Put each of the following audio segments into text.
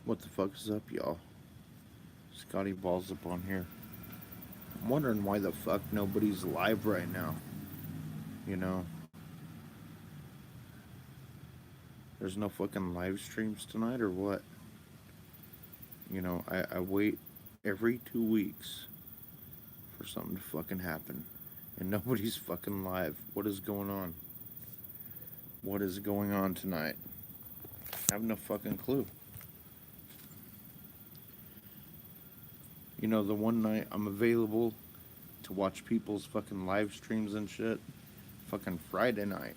What the fuck is up, y'all? Scotty Balls up on here. I'm wondering why the fuck nobody's live right now. You know, there's no fucking live streams tonight or what? I wait every 2 weeks for something to fucking happen. And nobody's fucking live. What is going on? What is going on tonight? I have no fucking clue. The one night I'm available to watch people's fucking live streams and shit, fucking Friday night.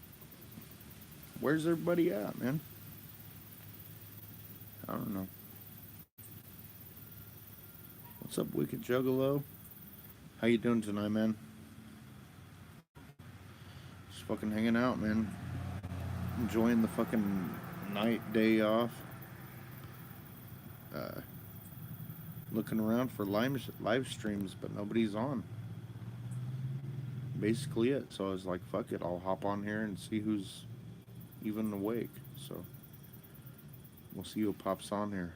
Where's everybody at, man? I don't know. What's up, Wicked Juggalo? How you doing tonight, man? Just fucking hanging out, man. Enjoying the fucking night, day off. Uh, Looking around for live streams, but nobody's on. Basically it. So I was like, fuck it, I'll hop on here and see who's even awake. So we'll see who pops on here.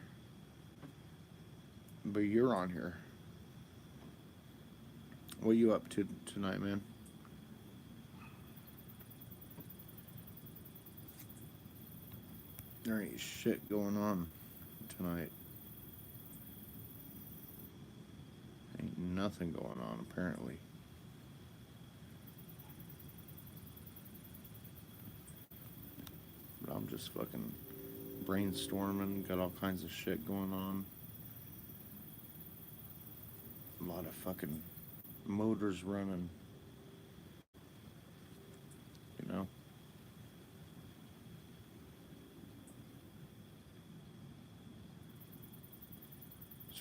But you're on here. What are you up to tonight, man? There ain't shit going on tonight. Ain't nothing going on, apparently. But I'm just fucking brainstorming, got all kinds of shit going on. A lot of fucking motors running. You know?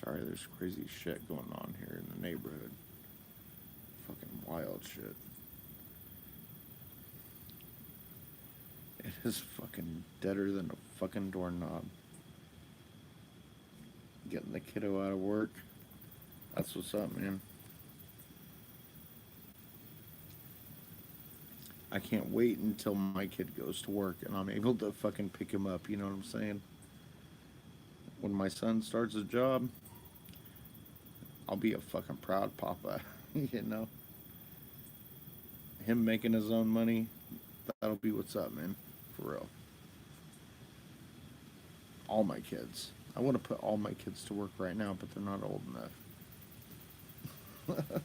Sorry, there's crazy shit going on here in the neighborhood. Fucking wild shit. It is fucking deader than a fucking doorknob. Getting the kiddo out of work. That's what's up, man. I can't wait until my kid goes to work and I'm able to fucking pick him up, you know what I'm saying? When my son starts a job, I'll be a fucking proud papa, you know? Him making his own money, that'll be what's up, man. For real. All my kids. I want to put all my kids to work right now, but they're not old enough.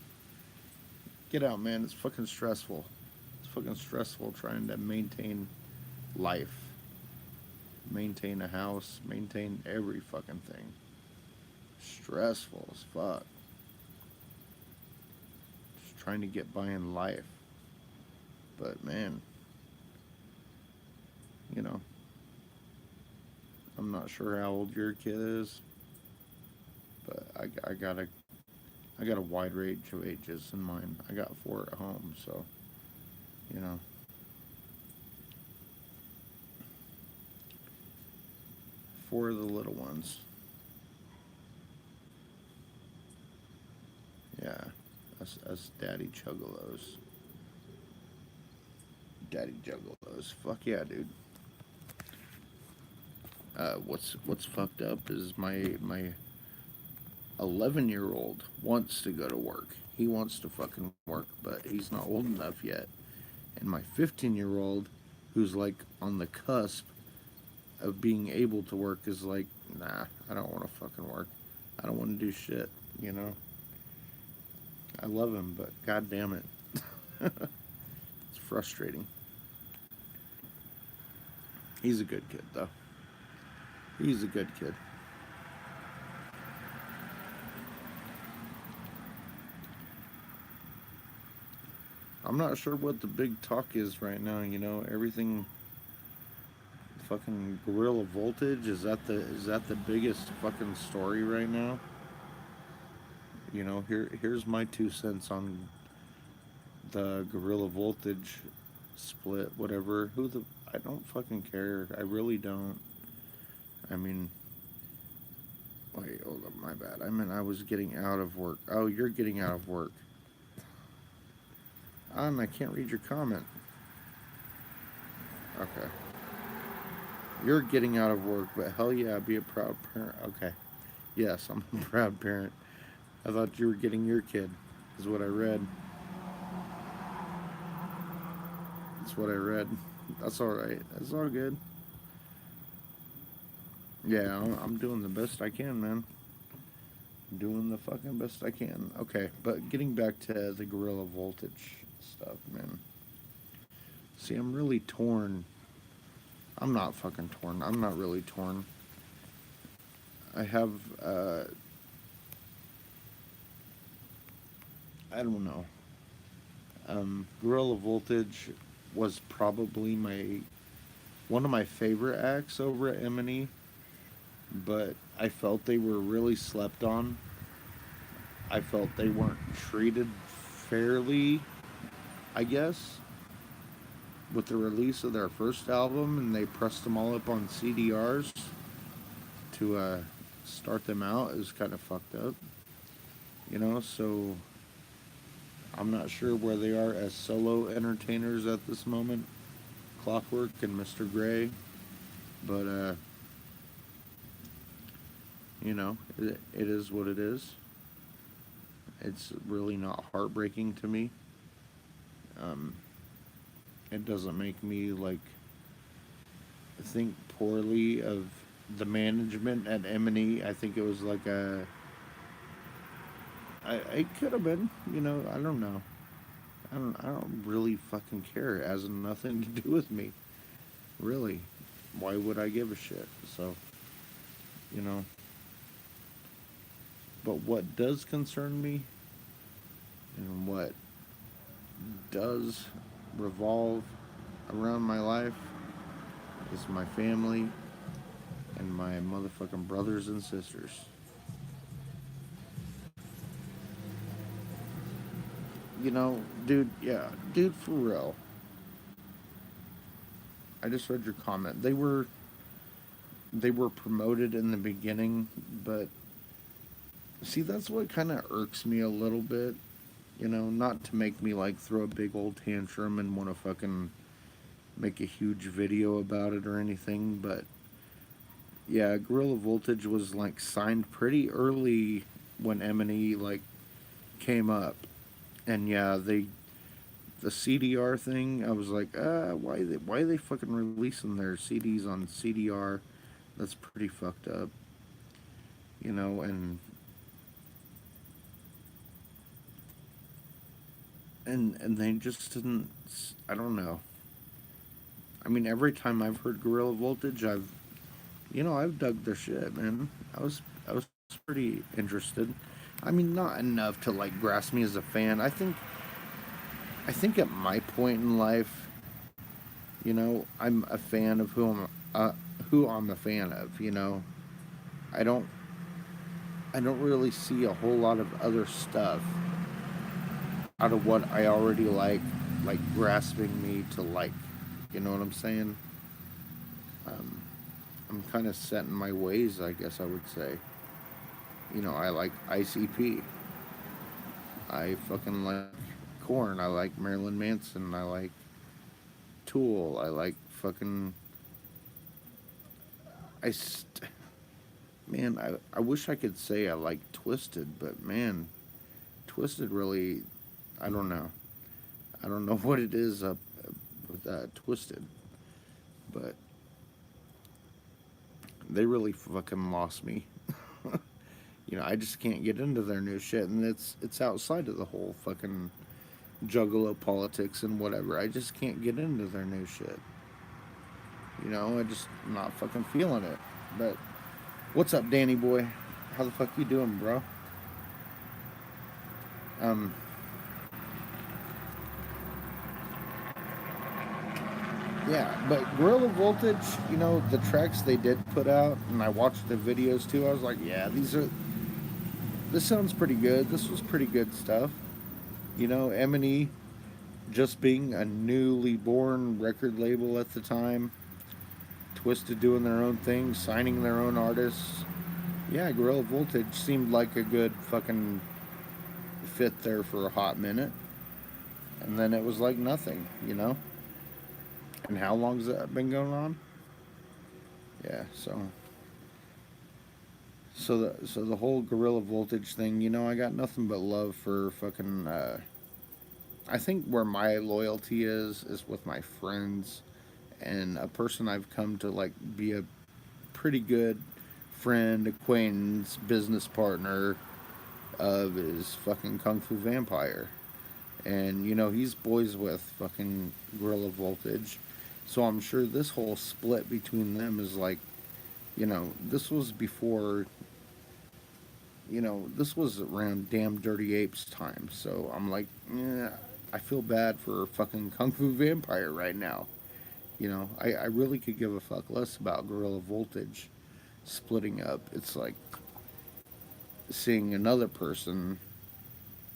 Get out, man. It's fucking stressful. It's fucking stressful trying to maintain life, maintain a house, maintain every fucking thing. Stressful as fuck. Just trying to get by in life. But man, you know, I'm not sure how old your kid is, but I got a wide range of ages in mind. I got 4 at home, so you know, 4 of the little ones. Yeah, us daddy juggalos. Daddy juggalos. Fuck yeah, dude. What's fucked up is my 11-year-old wants to go to work. He wants to fucking work, but he's not old enough yet. And my 15-year-old, who's like on the cusp of being able to work, is like, nah, I don't want to fucking work. I don't want to do shit, you know? I love him, but god damn it. It's frustrating. He's a good kid, though. He's a good kid. I'm not sure what the big talk is right now, you know? Everything fucking Gorilla Voltage, is that the biggest fucking story right now? Here's my 2 cents on the Gorilla Voltage split, whatever. I don't fucking care. I really don't. I mean, wait, hold up, my bad. I mean, I was getting out of work. Oh, you're getting out of work. And I can't read your comment. Okay. You're getting out of work, but hell yeah, be a proud parent. Okay. Yes, I'm a proud parent. I thought you were getting your kid, is what I read. That's what I read. That's alright. That's all good. Yeah, I'm doing the best I can, man. Doing the fucking best I can. Okay, but getting back to the Gorilla Voltage stuff, man. See, I'm really torn. I'm not fucking torn. I'm not really torn. I have, I don't know. Gorilla Voltage was probably my one of my favorite acts over at M&E, but I felt they were really slept on. I felt they weren't treated fairly, I guess, with the release of their first album, and they pressed them all up on CDRs to start them out. It was kind of fucked up, you know. So I'm not sure where they are as solo entertainers at this moment, Clockwork and Mr. Gray, but you know, it is what it is. It's really not heartbreaking to me. Um, it doesn't make me like think poorly of the management at M&E. I think it was like a. It could have been, you know. I don't know. I don't really fucking care. It has nothing to do with me, really. Why would I give a shit? So, you know. But what does concern me, and what does revolve around my life, is my family and my motherfucking brothers and sisters. You know, dude, yeah, dude, for real. I just read your comment. They were promoted in the beginning, but see, that's what kind of irks me a little bit. You know, not to make me like throw a big old tantrum and want to fucking make a huge video about it or anything, but yeah, Gorilla Voltage was like signed pretty early when M&E like came up, and yeah, the CDR thing. I was like, why they fucking releasing their CDs on CDR? That's pretty fucked up, you know. And they just didn't. I don't know. I mean, every time I've heard Gorilla Voltage, I've dug their shit, man. I was pretty interested. I mean, not enough to like grasp me as a fan. I think at my point in life, I'm a fan of who I'm a fan of. I don't I don't really see a whole lot of other stuff out of what I already like grasping me to like. You know what I'm saying? Um, I'm kind of set in my ways, I guess I would say. I like ICP. I fucking like Korn. I like Marilyn Manson. I like Tool. I like fucking. I st- man, I wish I could say I like Twisted, but man, Twisted really, I don't know. I don't know what it is up with Twisted, but they really fucking lost me. I just can't get into their new shit, and it's outside of the whole fucking juggalo politics and whatever. I just can't get into their new shit. I just not fucking feeling it. But what's up, Danny boy? How the fuck you doing, bro? Um, yeah, but Gorilla Voltage, the tracks they did put out, and I watched the videos too. I was like, yeah, this sounds pretty good. This was pretty good stuff. M&E just being a newly born record label at the time, Twisted doing their own thing, signing their own artists. Yeah, Gorilla Voltage seemed like a good fucking fit there for a hot minute, and then it was like nothing. And how long's that been going on? Yeah, so the whole Gorilla Voltage thing, I got nothing but love for fucking. I think where my loyalty is with my friends, and a person I've come to like be a pretty good friend, acquaintance, business partner of is fucking Kung Fu Vampire. And he's boys with fucking Gorilla Voltage. So I'm sure this whole split between them is like, this was before, this was around Damn Dirty Apes time. So I'm like, yeah, I feel bad for fucking Kung Fu Vampire right now. I really could give a fuck less about Gorilla Voltage splitting up. It's like seeing another person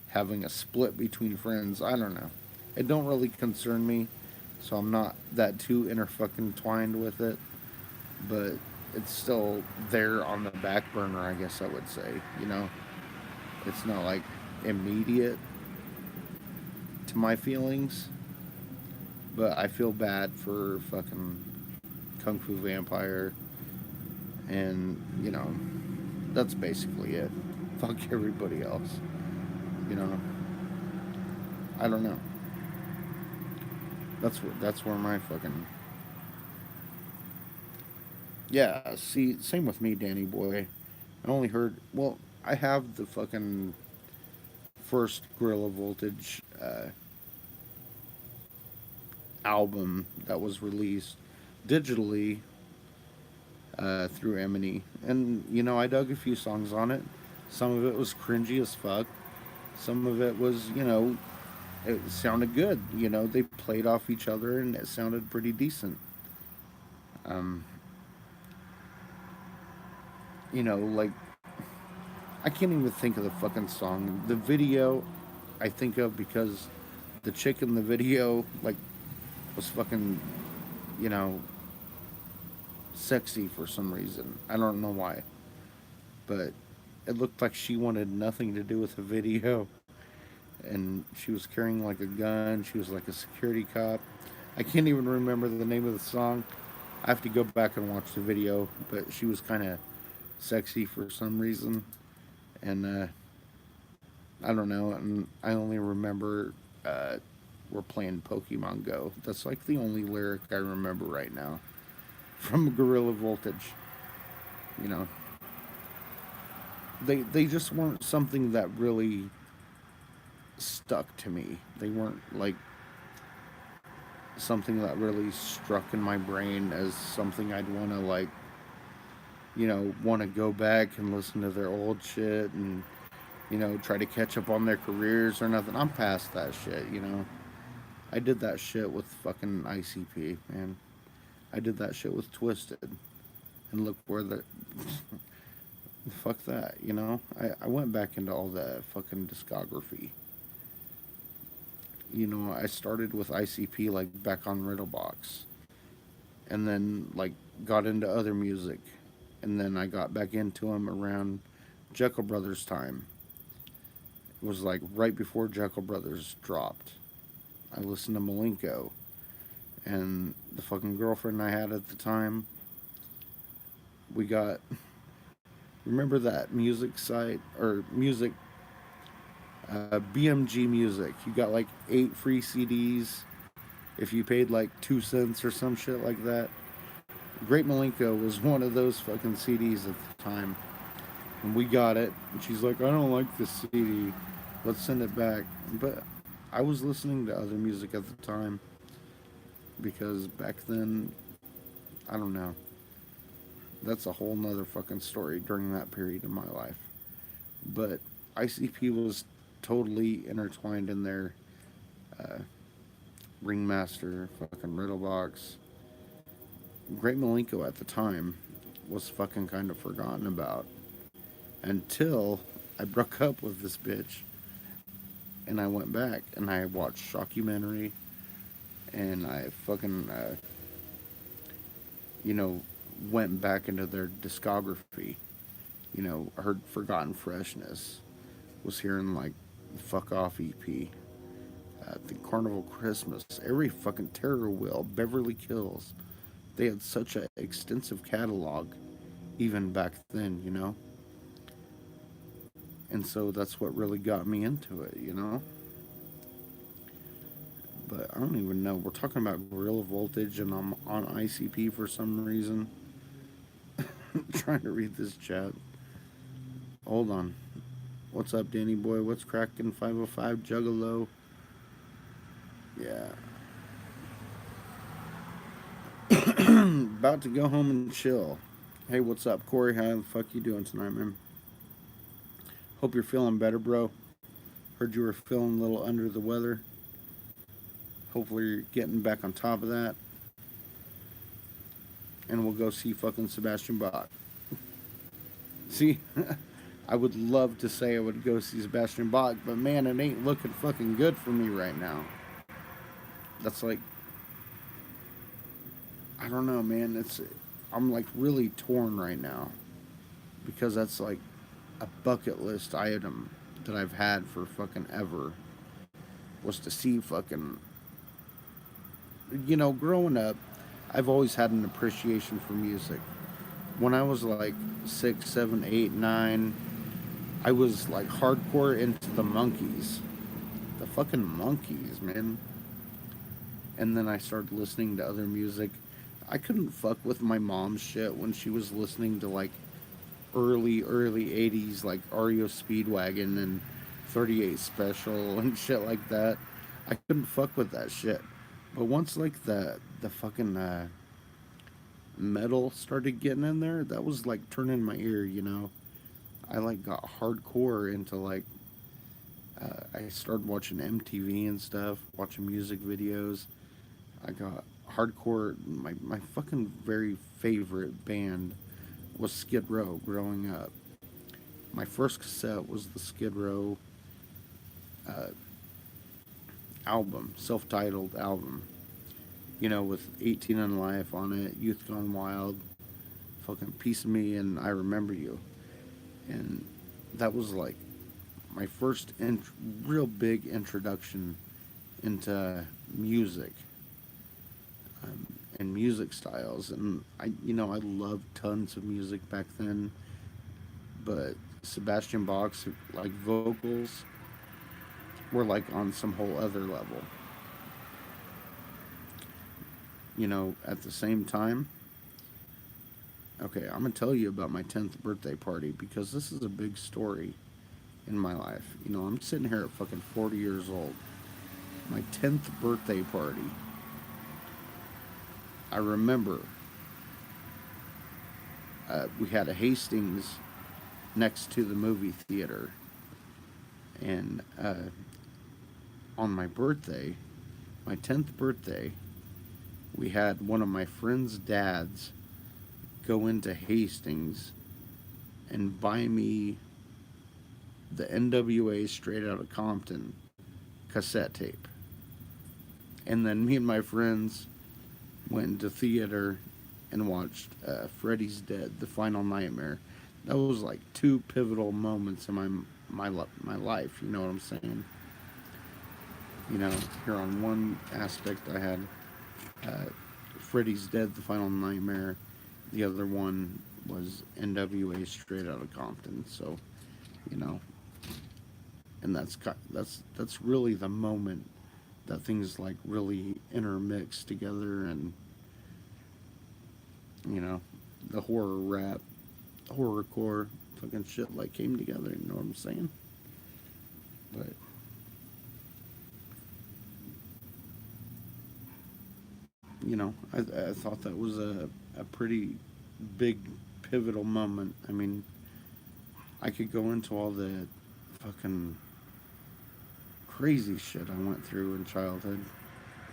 having a split between friends. I don't know. It don't really concern me, so I'm not that too fucking twined with it. But it's still there on the back burner, I guess I would say. It's not like immediate to my feelings, but I feel bad for fucking Kung Fu Vampire, and that's basically it. Fuck everybody else. You know, I don't know. That's where my fucking yeah. See, same with me, Danny boy. I only heard well. I have the fucking first Gorilla Voltage album that was released digitally through Emini, and I dug a few songs on it. Some of it was cringy as fuck. Some of it was, it sounded good. They played off each other, and it sounded pretty decent. Um, like I can't even think of the fucking song. The video, I think of because the chick in the video like was fucking, you know, sexy for some reason. I don't know why, but it looked like she wanted nothing to do with the video, and she was carrying like a gun. She was like a security cop. I can't even remember the name of the song. I have to go back and watch the video, but she was kind of sexy for some reason, and I don't know. And I only remember we're playing Pokemon Go. That's like the only lyric I remember right now from Gorilla Voltage. You know, they just weren't something that really stuck to me. They weren't like something that really struck in my brain as something I'd want to like, want to go back and listen to their old shit and try to catch up on their careers or nothing. I'm past that shit. I did that shit with fucking ICP, man. I did that shit with Twisted, and look where the fuck that. I went back into all the fucking discography. I started with ICP like back on Riddlebox, and then like got into other music, and then I got back into them around Jekyll Brothers time. It was like right before Jekyll Brothers dropped. I listened to Malenko, and the fucking girlfriend I had at the time, we got. Remember that music site or music BMG Music? You got like 8 free CDs if you paid like 2 cents or some shit like that. Great Malenko was one of those fucking CDs at the time, and we got it. And she's like, "I don't like this CD. Let's send it back." But I was listening to other music at the time because back then, I don't know. That's a whole nother fucking story during that period of my life. But ICP was totally intertwined in there. Uh, Ringmaster, fucking Riddlebox. Great Malenko at the time was fucking kind of forgotten about until I broke up with this bitch and I went back and I watched Shockumentary and I fucking, you know, went back into their discography. Heard Forgotten Freshness, was hearing like Fuck Off EP, the Carnival Christmas, every fucking Terror Wheel, Beverly Kills, They had such an extensive catalog even back then, you know? And so that's what really got me into it, you know? But I don't even know. We're talking about Gorilla Voltage and I'm on ICP for some reason. I'm trying to read this chat. Hold on. What's up, Danny Boy? What's cracking? 505 Juggalo. Yeah. About to go home and chill. Hey, what's up, Corey? How the fuck you doing tonight, man? Hope you're feeling better, bro. Heard you were feeling a little under the weather. Hopefully you're getting back on top of that. And we'll go see fucking Sebastian Bach. See? I would love to say I would go see Sebastian Bach, but man, it ain't looking fucking good for me right now. That's like, I don't know, man. I'm like really torn right now because that's like a bucket list item that I've had for fucking ever was to see fucking, growing up, I've always had an appreciation for music. When I was like 6, 7, 8, 9, I was like hardcore into the Monkees. The fucking Monkees, man. And then I started listening to other music. I couldn't fuck with my mom's shit when she was listening to like early 80s like REO Speedwagon and 38 Special and shit like that. I couldn't fuck with that shit. But once like the fucking metal started getting in there, that was like turning my ear, you know. I like got hardcore into like I started watching MTV and stuff, watching music videos. I got hardcore. My fucking very favorite band was Skid Row growing up. My first cassette was the Skid Row uh, album, self-titled album. You know, with 18 and Life on it, Youth Gone Wild, fucking Piece of Me, and I Remember You. And that was like my first real big introduction into music and music styles. And I loved tons of music back then, but Sebastian Bach's like vocals were like on some whole other level. At the same time, okay, I'm gonna tell you about my 10th birthday party because this is a big story in my life. I'm sitting here at fucking 40 years old. My 10th birthday party. I remember we had a Hastings next to the movie theater. And on my birthday, my 10th birthday, we had one of my friend's dads go into Hastings and buy me the NWA Straight Outta Compton cassette tape. And then me and my friends went into theater and watched Freddy's Dead, The Final Nightmare. That was like two pivotal moments in my life. You know what I'm saying? Here on one aspect, I had Freddy's Dead, The Final Nightmare. The other one was NWA Straight Outta Compton. So, and that's really the moment that things like really intermix together, and the horror rap, horrorcore fucking shit like came together. You know what I'm saying? But I thought that was a pretty big pivotal moment. I mean, I could go into all the fucking crazy shit I went through in childhood,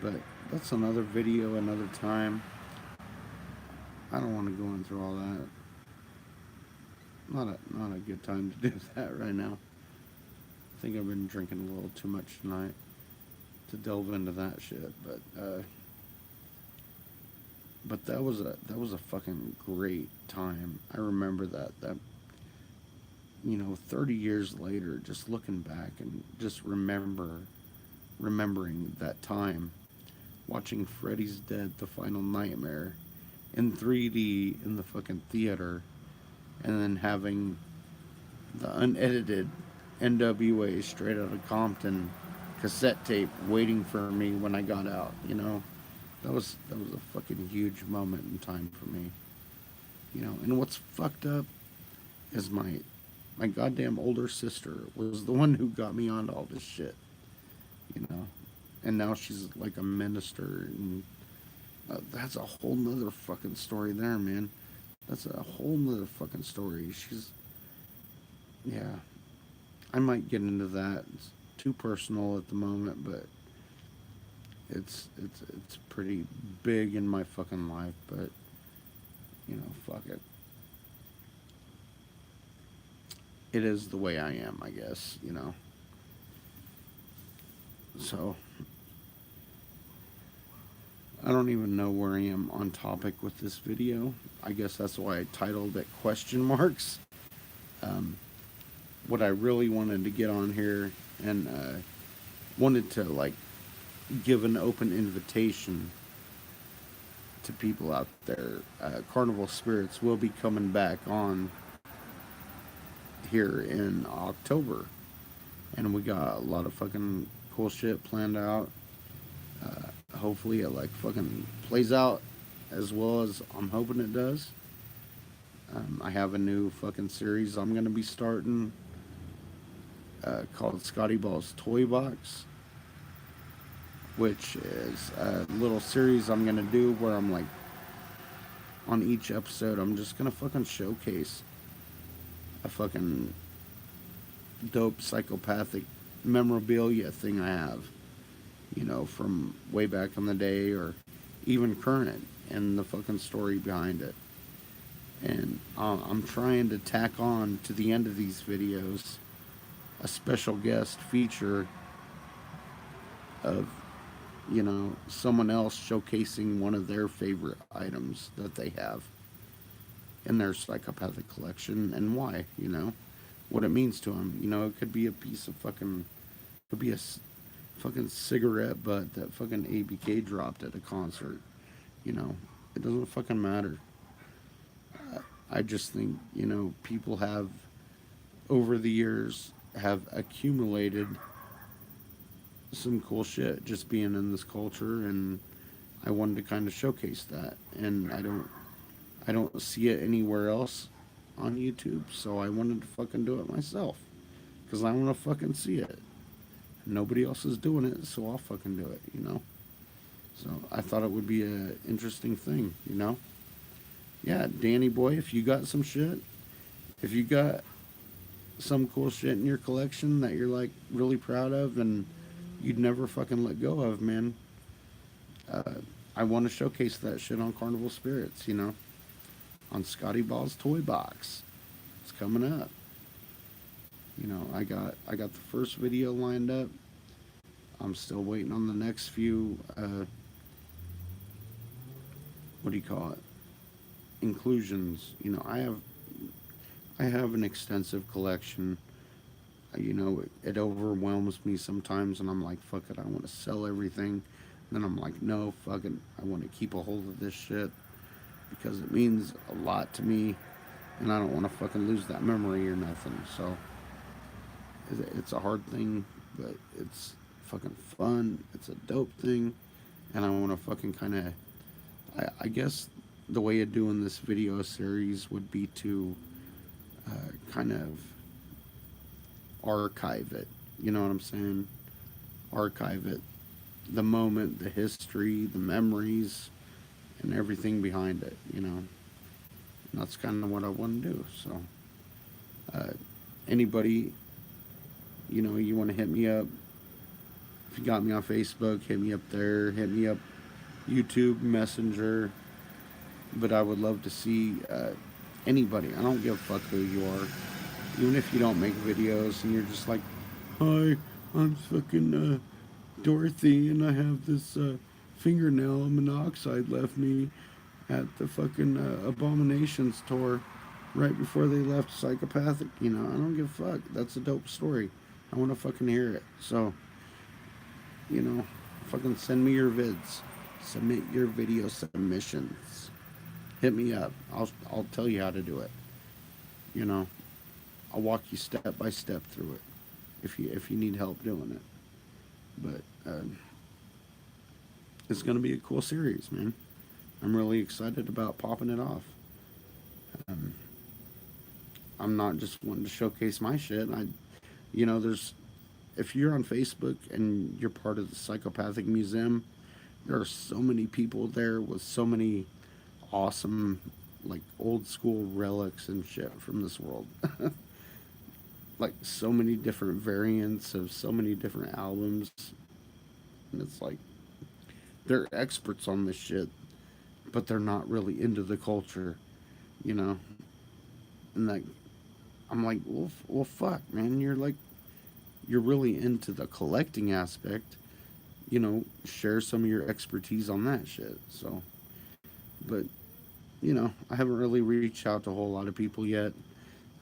but that's another video, another time. I don't want to go in through all that. Not a good time to do that right now. I think I've been drinking a little too much tonight to delve into that shit, but that was a fucking great time. I remember that 30 years later, just looking back and just remembering that time, watching Freddy's Dead, The Final Nightmare, in 3D in the fucking theater, and then having the unedited NWA Straight Outta Compton cassette tape waiting for me when I got out. You know, that was a fucking huge moment in time for me. You know, and what's fucked up is my goddamn older sister was the one who got me onto all this shit. You know, and now she's like a minister, and that's a whole nother fucking story there, man. That's a whole nother fucking story. Yeah, I might get into that. It's too personal at the moment, but it's pretty big in my fucking life. But you know, fuck it. It is the way I am, I guess. You know. So I don't even know where I am on topic with this video. I guess that's why I titled it question marks. Um, what I really wanted to get on here and wanted to like give an open invitation to people out there. Carnival Spirits will be coming back on here in October, and we got a lot of fucking cool shit planned out. Hopefully, it like fucking plays out as well as I'm hoping it does. I have a new fucking series I'm gonna be starting called Scotty Ball's Toy Box, which is a little series I'm gonna do where I'm like, on each episode, I'm just gonna fucking showcase a fucking dope psychopathic memorabilia thing I have, you know, from way back in the day or even current, and the fucking story behind it. And I'm trying to tack on to the end of these videos a special guest feature of, you know, someone else showcasing one of their favorite items that they have in their psychopathic collection and why, you know, what it means to them. You know, it could be a piece of fucking, could be a fucking cigarette butt that fucking ABK dropped at a concert. You know, it doesn't fucking matter. I just think, you know, people have, over the years, have accumulated some cool shit just being in this culture, and I wanted to kind of showcase that. And I don't see it anywhere else on YouTube, so I wanted to fucking do it myself because I want to fucking see it. Nobody else is doing it, so I'll fucking do it, you know. So I thought it would be a interesting thing, you know. Yeah, Danny boy, if you got some shit, if you got some cool shit in your collection that you're like really proud of and you'd never fucking let go of, man, I want to showcase that shit on Carnival Spirits, you know, on Scotty Ball's Toy Box. It's coming up. You know, I got the first video lined up. I'm still waiting on the next few. What do you call it? Inclusions. You know, I have an extensive collection. You know, it overwhelms me sometimes, and I'm like, fuck it, I want to sell everything. And then I'm like, no, fuck it, I want to keep a hold of this shit because it means a lot to me, and I don't want to fucking lose that memory or nothing. So it's a hard thing, but it's fucking fun. It's a dope thing, and I want to fucking kind of, I guess the way of doing this video series would be to kind of archive it. You know what I'm saying? Archive it. The moment, the history, the memories, and everything behind it, you know. And that's kind of what I want to do. So, anybody, you know, you want to hit me up. If you got me on Facebook, hit me up there. Hit me up YouTube, Messenger. But I would love to see anybody. I don't give a fuck who you are. Even if you don't make videos and you're just like, hi, I'm fucking Dorothy, and I have this fingernail monoxide left me at the fucking Abominations tour right before they left Psychopathic. You know, I don't give a fuck. That's a dope story. I want to fucking hear it. So, you know, fucking send me your vids. Submit your video submissions. hit me up. I'll tell you how to do it. You know, I'll walk you step by step through it if you need help doing it. But it's gonna be a cool series, man. I'm really excited about popping it off. Um, I'm not just wanting to showcase my shit. There's if you're on Facebook and you're part of the Psychopathic Museum, there are so many people there with so many awesome, like old school relics and shit from this world. Like so many different variants of so many different albums, and it's like they're experts on this shit, but they're not really into the culture, you know. And like, I'm like, well, fuck, man, you're really into the collecting aspect, share some of your expertise on that shit. So, but I haven't really reached out to a whole lot of people yet.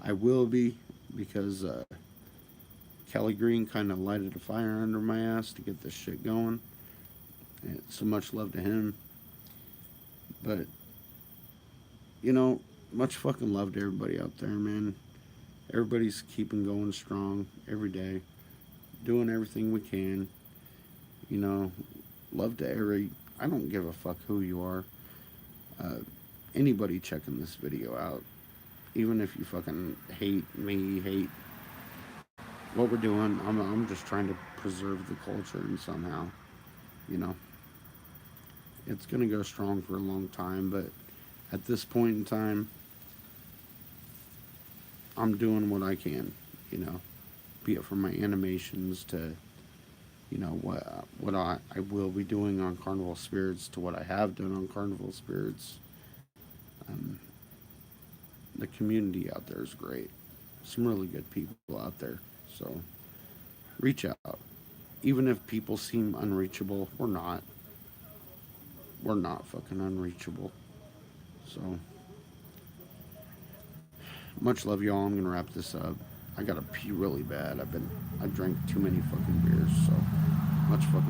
I will be because Kelly Green kind of lighted a fire under my ass to get this shit going. And so much love to him. But much fucking love to everybody out there, man. Everybody's keeping going strong every day, doing everything we can. You know, love to every. I don't give a fuck who you are. Uh, Anybody checking this video out, even if you fucking hate me, hate what we're doing, I'm just trying to preserve the culture and somehow, you know, it's gonna go strong for a long time. But at this point in time, I'm doing what I can, you know, be it from my animations to what I will be doing on Carnival Spirits to what I have done on Carnival Spirits. Um, the community out there is great. Some really good people out there. So reach out. Even if people seem unreachable, we're not. We're not fucking unreachable. So much love, y'all. I'm gonna wrap this up. I gotta pee really bad. I drank too many fucking beers. So much fucking